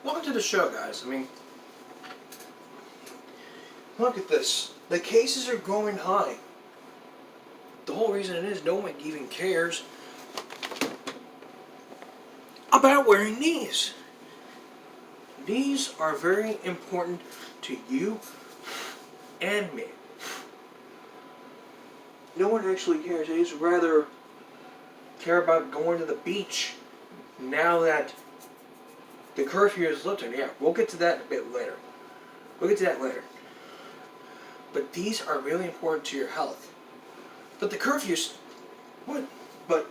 Welcome to the show, guys. I mean, look at this. The cases are going high. The whole reason it is, no one even cares about wearing these. These are very important to you and me. No one actually cares. They just rather care about going to the beach now that the curfew is lifted. Yeah, we'll get to that a bit later. We'll get to that later. But these are really important to your health. But the curfews, what? But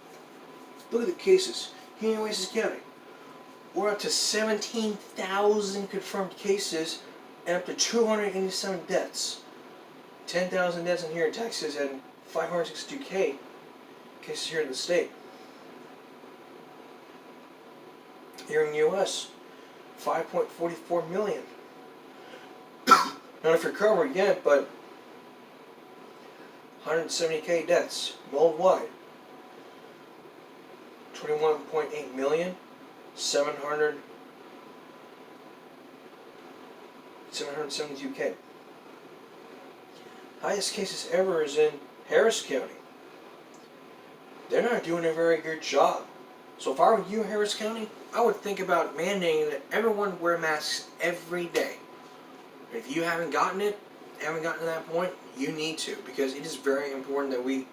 look at the cases here in Oasis County. We're up to 17,000 confirmed cases and up to 287 deaths. 10,000 deaths in here in Texas and 562K cases here in the state. Here in the U.S., 5.44 million. Not if you're recovered yet, but 170K deaths worldwide. 21.8 million. 772K. Highest cases ever is in Harris County. They're not doing a very good job. So if I were you, Harris County, I would think about mandating that everyone wear masks every day. If you haven't gotten to that point, you need to, because it is very important that we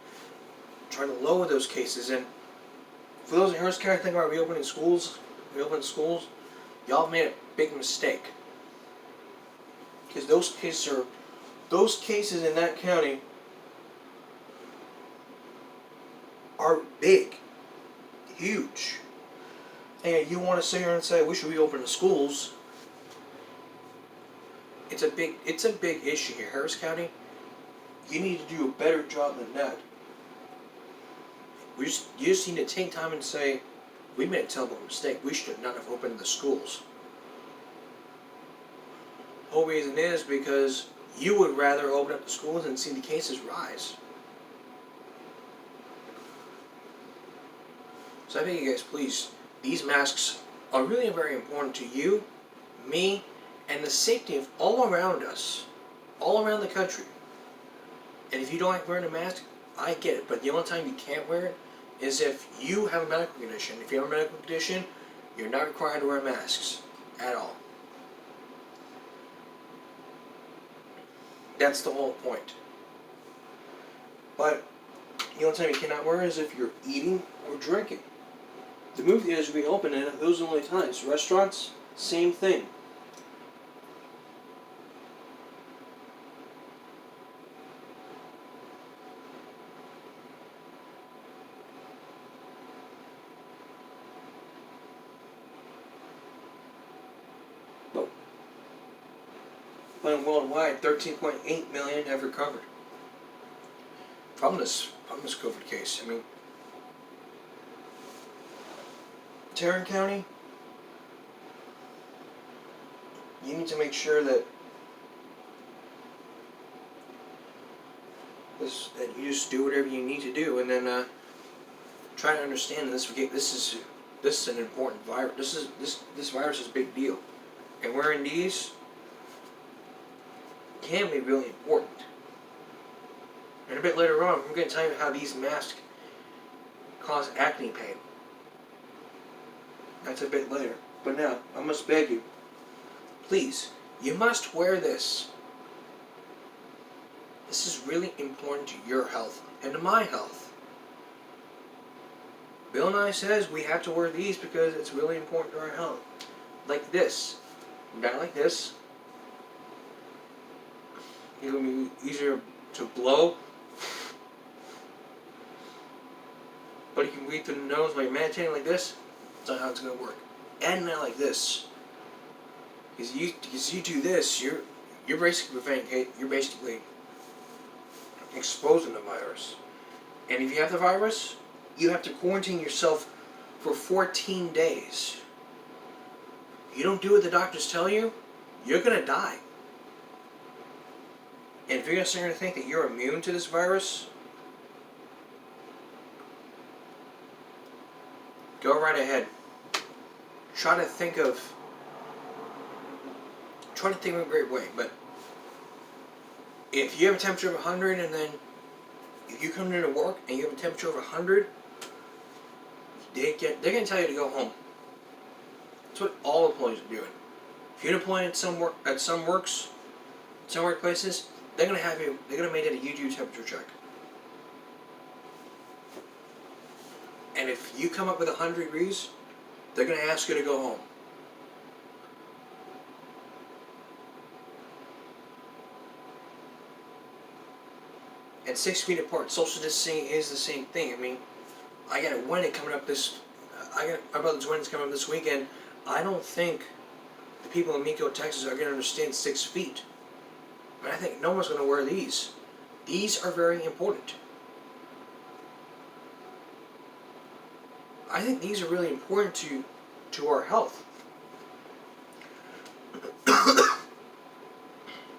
try to lower those cases. And for those in Harris County thinking about reopening schools, y'all made a big mistake. Because those cases in that county are big, huge. And you want to sit here and say we should reopen the schools? It's a big issue here, Harris County. You need to do a better job than that. You just need to take time and say, we made a terrible mistake. We should not have opened the schools. The whole reason is because you would rather open up the schools and see the cases rise. So I beg you guys, please, these masks are really very important to you, me, and the safety of all around us, all around the country. And if you don't like wearing a mask, I get it. But the only time you can't wear it is if you have a medical condition. If you have a medical condition, you're not required to wear masks at all. That's the whole point. But the only time you cannot wear it is if you're eating or drinking. The movie theaters reopen, and those are the only times. Restaurants, same thing. But worldwide, 13.8 million have recovered from this COVID case. I mean, Tarrant County, you need to make sure that you just do whatever you need to do, and then try to understand this is an important virus. This virus is a big deal, and wearing these can be really important. And a bit later on, we're going to tell you how these masks cause acne pain. That's a bit later. But now, I must beg you, please, you must wear this. This is really important to your health and to my health. Bill Nye says we have to wear these because it's really important to our health. Like this. Not like this. It'll be easier to blow. But you can breathe through the nose while you're meditating like this. That's not how it's going to work. And not like this. Because you do this, you're basically exposing the virus. And if you have the virus, you have to quarantine yourself for 14 days. You don't do what the doctors tell you, you're going to die. And if you're going to think that you're immune to this virus, go right ahead. Try to think of try to think of a great way, but if you have a temperature of 100 and then if you come into work and you have a temperature of 100, they're going to tell you to go home. That's what all employees are doing. If you're an employee at some workplaces, they're going to have you. They're going to mandate that you do a temperature check. And if you come up with 100 degrees, they're going to ask you to go home. And 6 feet apart, social distancing is the same thing. I mean, I got a wedding coming up my brother's wedding's coming up this weekend. I don't think the people in Miko, Texas are going to understand 6 feet. I mean, I think no one's going to wear these. These are very important. I think these are really important to our health.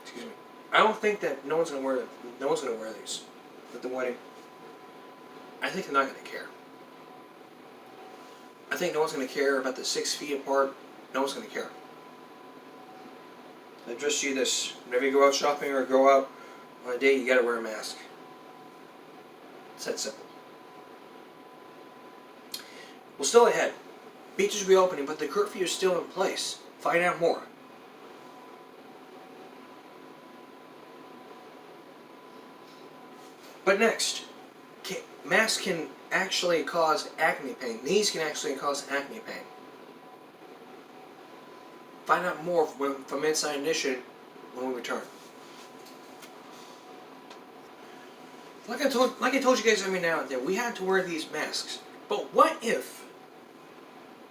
Excuse me. I don't think that no one's going to wear these at the wedding. I think they're not going to care. I think no one's going to care about the 6 feet apart. No one's going to care. I just see this. Whenever you go out shopping or go out on a date, you got to wear a mask. It's that simple. Well, still ahead. Beaches reopening, but the curfew is still in place. Find out more. But next, masks can actually cause acne pain. These can actually cause acne pain. Find out more from Inside Edition when we return. Like I told you guys every now and then, we had to wear these masks. But what if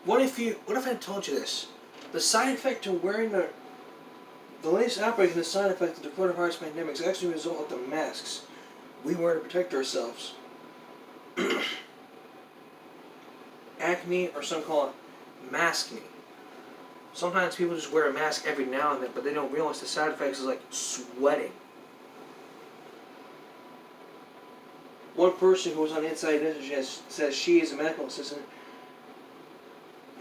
I told you this? The side effect to wearing the latest outbreak and the side effect of the coronavirus pandemic is actually a result of the masks we wear to protect ourselves. Acne, or some call it maskne. Sometimes people just wear a mask every now and then, but they don't realize the side effects is like sweating. One person who was on Inside Edition says she is a medical assistant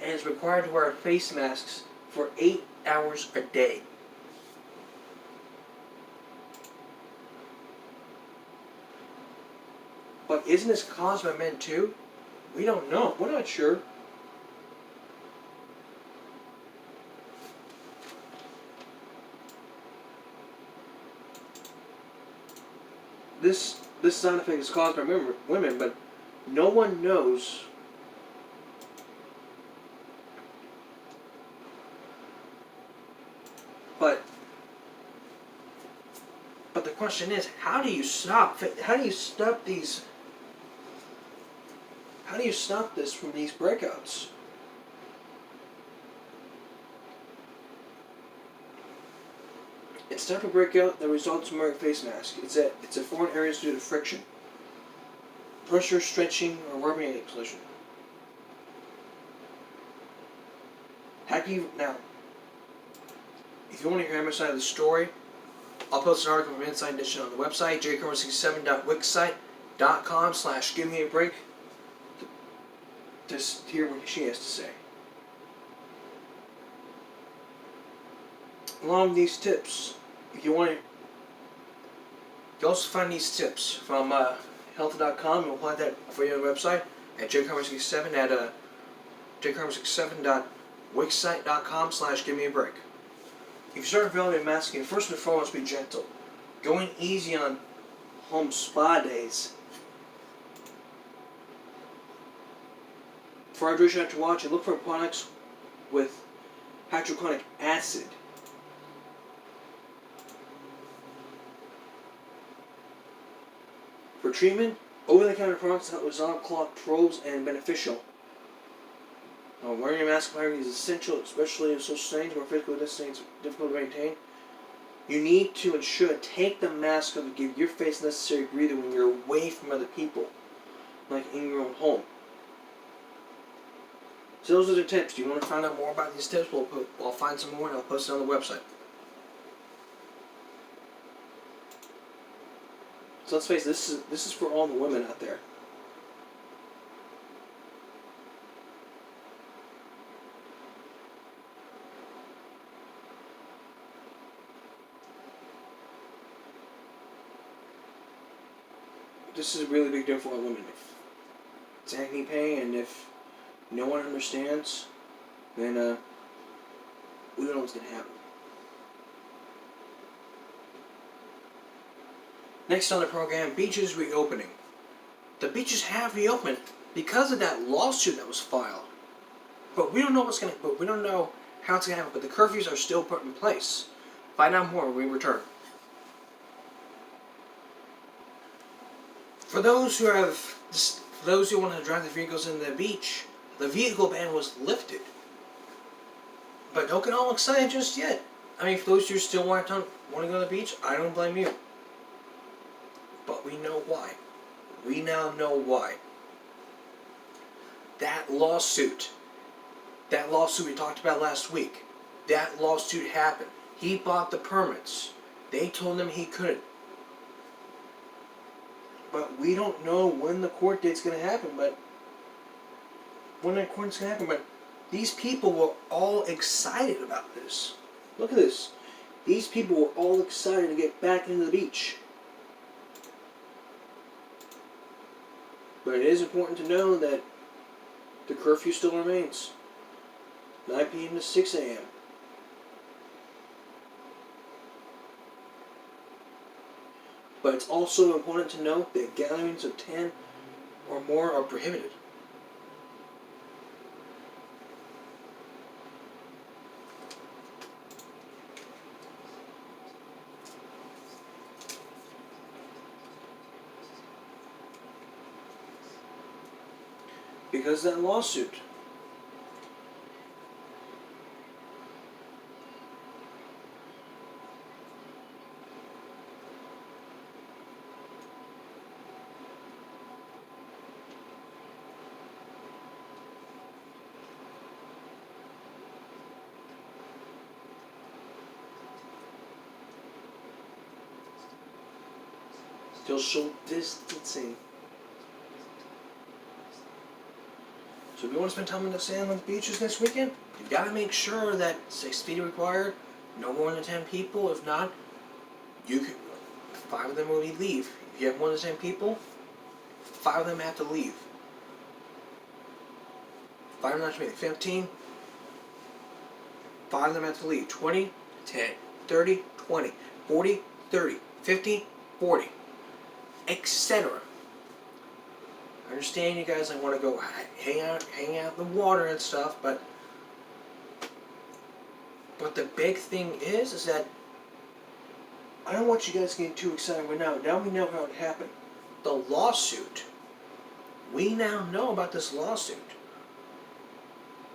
and is required to wear face masks for 8 hours a day. But isn't this caused by men too? We don't know. We're not sure. This side effect is caused by women, but no one knows. But the question is, how do you stop this from these breakouts? It's time to break out the results from wearing a face mask. It's at foreign areas due to friction, pressure, stretching, or rubbing collision. Now, if you want to hear my side of the story, I'll post an article from Inside Edition on the website, jcromer67.wixsite.com/givemeabreak to hear what she has to say. Along with these tips, if you want to, you can also find these tips from healthy.com, and we'll apply that for you on the website at jcromer67 at jcromer67.wixsite.com/givemeabreak. If you start developing masking, first and foremost, be gentle. Going easy on home spa days. For hydration after watching, look for products with hydrochloric acid. For treatment, over-the-counter products that resolve clogged probes and beneficial. Wearing your mask is essential, especially in social settings where physical distancing is difficult to maintain. You need to ensure take the mask off to give your face necessary breathing when you're away from other people, like in your own home. So those are the tips. Do you want to find out more about these tips? I'll find some more and I'll post it on the website. So let's face it, this is for all the women out there. this is a really big deal for our women. If it's acne pain, and if no one understands, then we don't know what's going to happen. Next on the program, beaches reopening. The beaches have reopened because of that lawsuit that was filed. But we don't know we don't know how it's gonna happen. But the curfews are still put in place. Find out more when we return. For those who want to drive the vehicles in the beach, the vehicle ban was lifted. But don't get all excited just yet. I mean, for those who still want to go to the beach, I don't blame you. But we know why. We now know why. That lawsuit we talked about last week, that lawsuit happened. He bought the permits. They told him he couldn't. But we don't know when the court date's going to happen, but these people were all excited about this. Look at this. These people were all excited to get back into the beach. But it is important to know that the curfew still remains. 9 p.m. to 6 a.m. But it's also important to note that gatherings of 10 or more are prohibited. Because of that lawsuit. Social distancing. So if you want to spend time on the sand on the beaches this weekend, you've got to make sure that 6 feet are required, no more than 10 people. If not, 5 of them will leave. If you have more than 10 people, 5 of them have to leave. 5 not to be 15, 5 of them have to leave. 20, 10, 30, 20, 40, 30, 50, 40, etc. I understand you guys want to go hang out in the water and stuff, but the big thing is that I don't want you guys getting too excited right now. Now we know how it happened. The lawsuit. We now know about this lawsuit.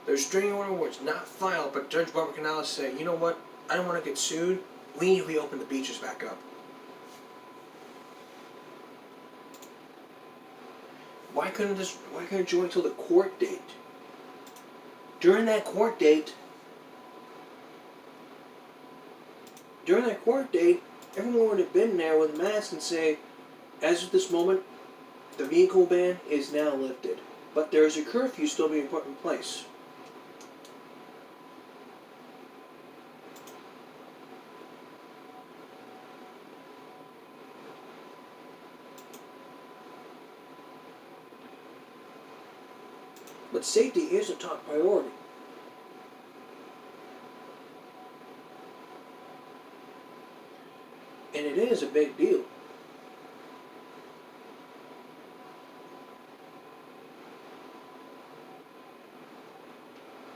The restraining order was not filed, but Judge Barbara Canales said, you know what? I don't want to get sued. We need to reopen the beaches back up. Why couldn't you wait until the court date? During that court date, everyone would have been there with masks and say, as of this moment, the vehicle ban is now lifted. But there is a curfew still being put in place. But safety is a top priority. And it is a big deal.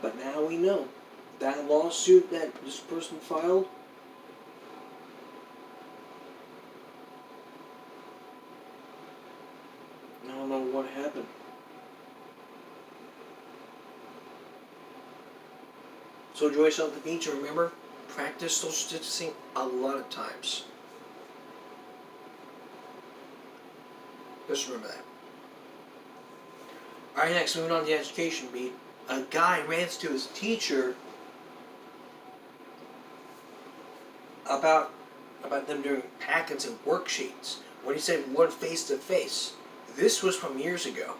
But now we know that lawsuit that this person filed, I don't know what happened. So enjoy yourself at the beach, and remember, practice social distancing a lot of times. Just remember that. Alright, next, moving on to the education beat. A guy rants to his teacher about them doing packets and worksheets when he said one face to face. This was from years ago.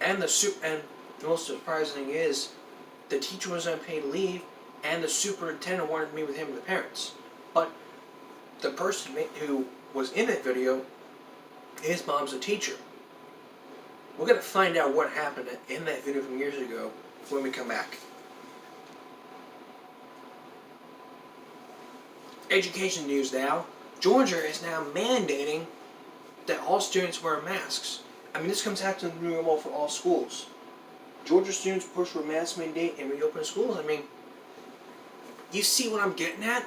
And the most surprising thing is, the teacher was on paid leave, and the superintendent wanted to meet with him and the parents. But the person who was in that video His mom's a teacher. We're going to find out what happened in that video from years ago when we come back. Education news now. Georgia is now mandating that all students wear masks. I mean, this comes out to the new normal for all schools. Georgia students push for a mask mandate and reopen schools. I mean, you see what I'm getting at?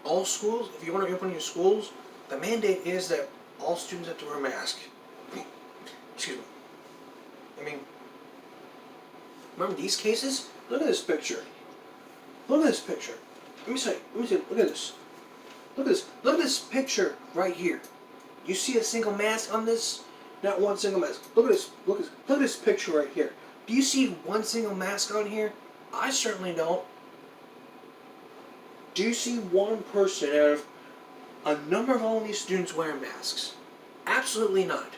All schools, if you want to reopen your schools, the mandate is that all students have to wear a mask. Excuse me. I mean, remember these cases? Look at this picture. Look at this picture. Let me see. Look at this. Look at this. Look at this picture right here. You see a single mask on this? Not one single mask. Look at this. Look at this picture right here. Do you see one single mask on here? I certainly don't. Do you see one person out of a number of all these students wearing masks? Absolutely not.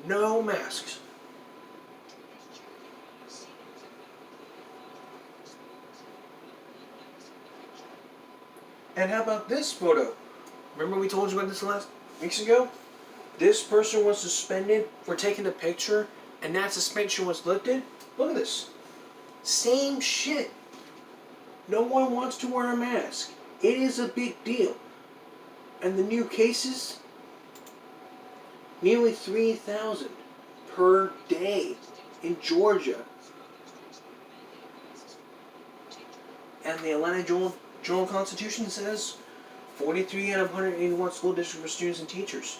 No masks. And how about this photo? Remember we told you about this last weeks ago? This person was suspended for taking a picture, and that suspension was lifted. Look at this. Same shit. No one wants to wear a mask. It is a big deal. And the new cases? Nearly 3,000 per day in Georgia. And the Atlanta Journal-Constitution says 43 out of 181 school districts for students and teachers.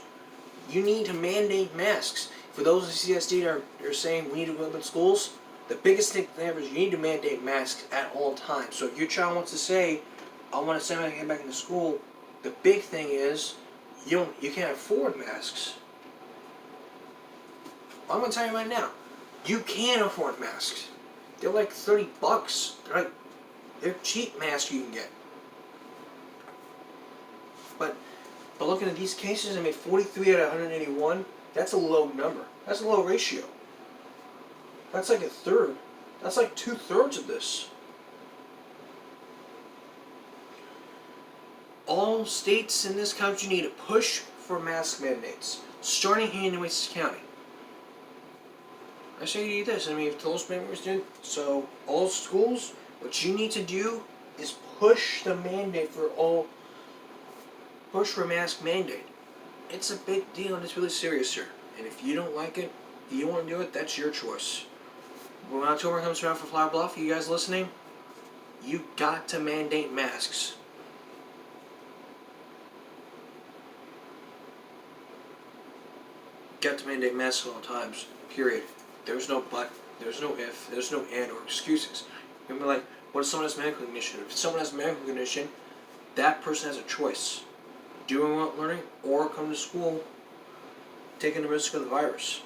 You need to mandate masks. For those of CSD that are saying we need to open schools, the biggest thing there is you need to mandate masks at all times. So if your child wants to say, I want to send my kid back into school, the big thing is you can't afford masks. I'm going to tell you right now, you can afford masks. They're like $30. They're cheap masks you can get. But looking at these cases, I mean 43 out of 181, that's a low number. That's a low ratio. That's like a third. That's like 2/3 of this. All states in this country need to push for mask mandates, starting here in Nueces County. I say you do this. I mean, if those members do, so all schools, what you need to do is push the mandate push for a mask mandate. It's a big deal and it's really serious here. And if you don't like it, if you want to do it, that's your choice. When October comes around for Flower Bluff, you guys listening, you got to mandate masks. Got to mandate masks at all times. Period. There's no but. There's no if. There's no and or excuses. Remember, like, what if someone has a medical condition? If someone has a medical condition, that person has a choice. Do remote learning or come to school taking the risk of the virus.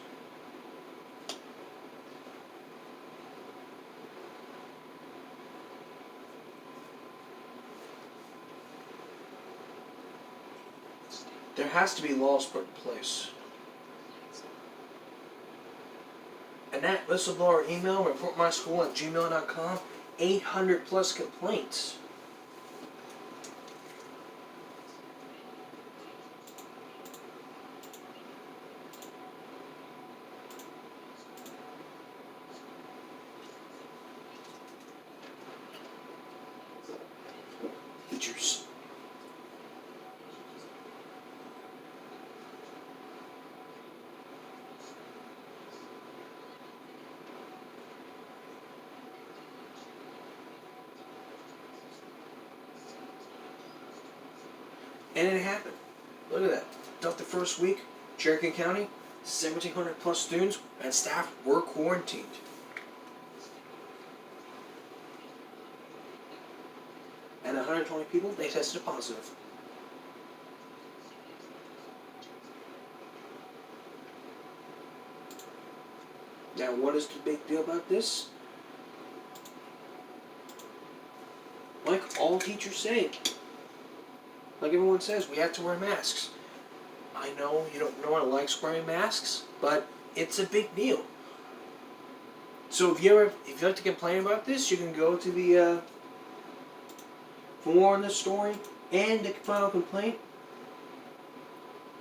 There has to be laws put in place. And that whistleblower email, reportmyschool@gmail.com, 800 plus complaints. Teachers. And it happened. Look at that. Throughout the first week, Cherokee County, 1,700 plus students and staff were quarantined. And 120 people, they tested positive. Now, what is the big deal about this? Like all teachers say, like everyone says, we have to wear masks. I know no one likes wearing masks, but it's a big deal. So if you like to complain about this, you can go to the for more on this story and the final complaint.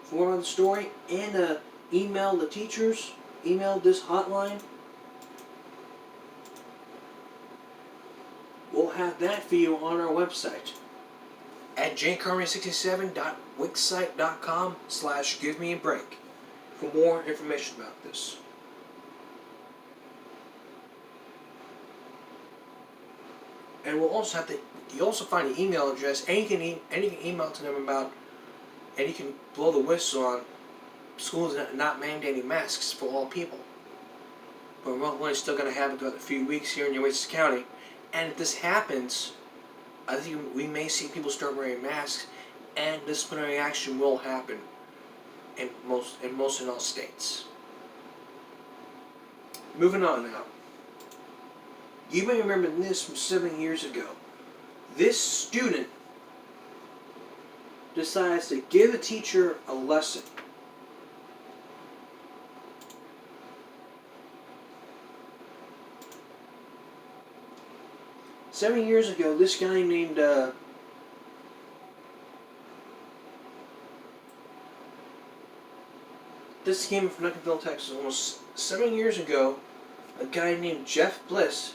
For more on the story and the email the teachers, email this hotline, we'll have that for you on our website at jcarney67.wixsite.com/givemeabreak for more information about this. And we'll also have to, you also find the email address, and you can email to them about, and you can blow the whistle on schools not mandating masks for all people. But we're only still going to have it a few weeks here in Oasis County. And if this happens, I think we may see people start wearing masks, and disciplinary action will happen in most and all states. Moving on now. You may remember this from 7 years ago. This student decides to give a teacher a lesson. Seven years ago, this guy named this came from Nuckerville, Texas. Almost 7 years ago, a guy named Jeff Bliss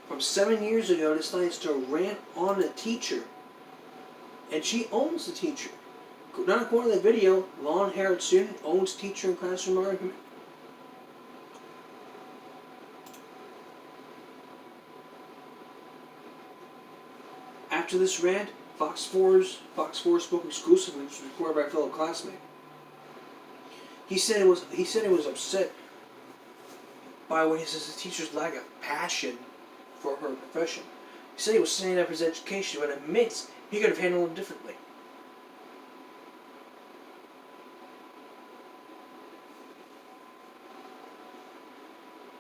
from 7 years ago decides to rant on a teacher, and she owns the teacher. Not according to the video, long-haired student owns teacher in classroom argument. After this rant, Fox 4 spoke exclusively, which was recorded by a fellow classmate. He said it was upset by what he says the teacher's lack of passion for her profession. He said he was standing up for his education, but admits he could have handled it differently.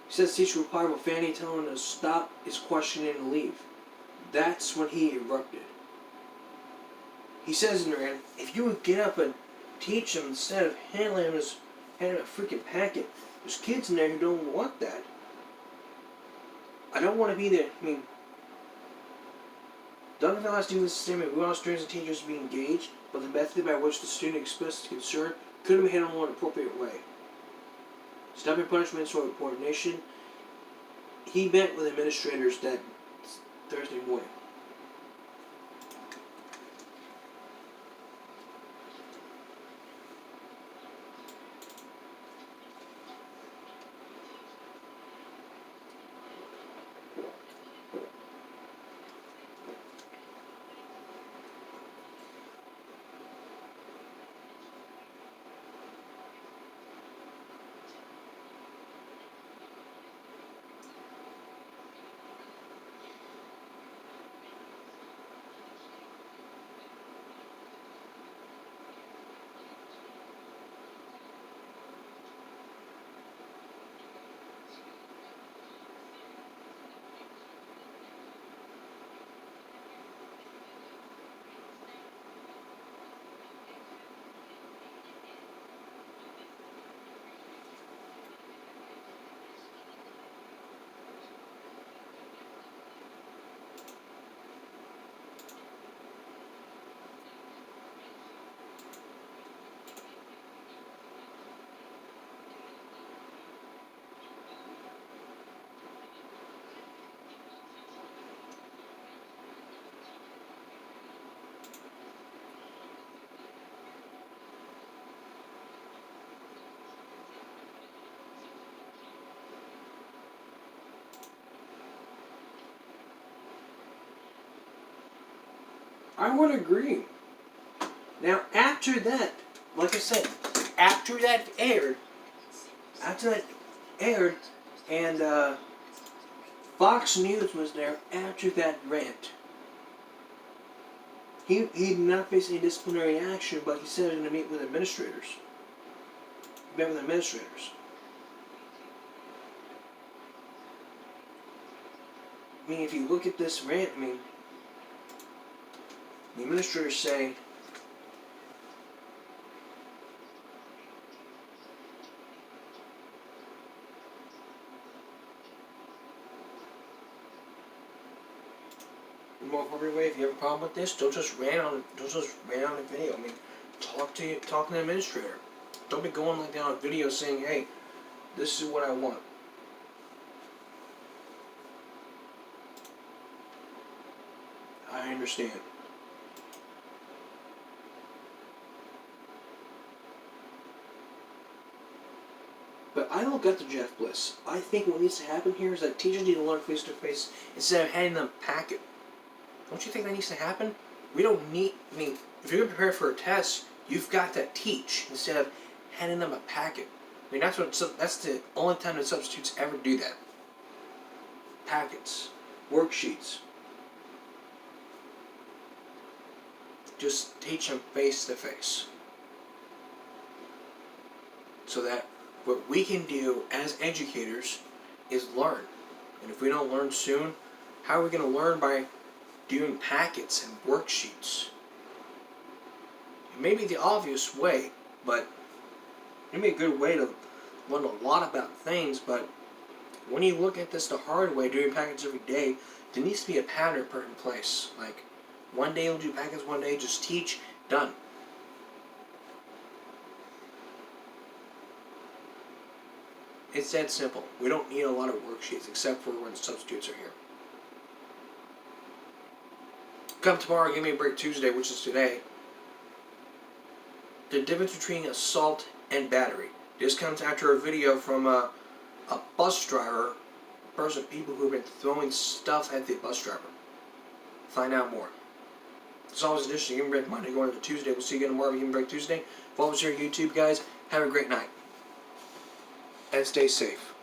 He says the teacher replied with Fanny telling him to stop his questioning and leave. That's when he erupted. He says in the rant, if you would get up and teach him instead of handing him a freaking packet, there's kids in there who don't want that. I don't want to be there. I mean, Duncanville has to do this statement. We want students and teachers to be engaged, but the method by which the student expressed concern couldn't be handled in an appropriate way. Stopping punishments for coordination. He met with administrators that Thursday morning. I would agree. Now, after that, like I said, after that aired, and Fox News was there after that rant. He did not face any disciplinary action, but he said he was going to meet with administrators. He met with administrators. I mean, if you look at this rant, I mean, the administrators say more appropriate way. If you have a problem with this, don't just rant on the video. I mean, talk to the administrator. Don't be going like that on a video saying, "Hey, this is what I want." I understand. But I don't get the Jeff Bliss. I think what needs to happen here is that teachers need to learn face to face instead of handing them a packet. Don't you think that needs to happen? We don't need. I mean, if you're going to prepare for a test, you've got to teach instead of handing them a packet. I mean, that's the only time that substitutes ever do that. Packets, worksheets. Just teach them face to face, so that what we can do as educators is learn. And if we don't learn soon, how are we going to learn? By doing packets and worksheets. It may be the obvious way, but it may be a good way to learn a lot about things. But when you look at this the hard way, doing packets every day, there needs to be a pattern put in place. Like, one day you'll do packets, one day just teach, done. It's that simple. We don't need a lot of worksheets except for when substitutes are here. Come tomorrow, Give Me a Break Tuesday, which is today. The difference between assault and battery. This comes after a video from a bus driver, people who have been throwing stuff at the bus driver. Find out more. It's always an interesting Give Me a Break Monday going into Tuesday. We'll see you again tomorrow, Give Me a Break Tuesday. Follow us here on YouTube, guys. Have a great night. And stay safe.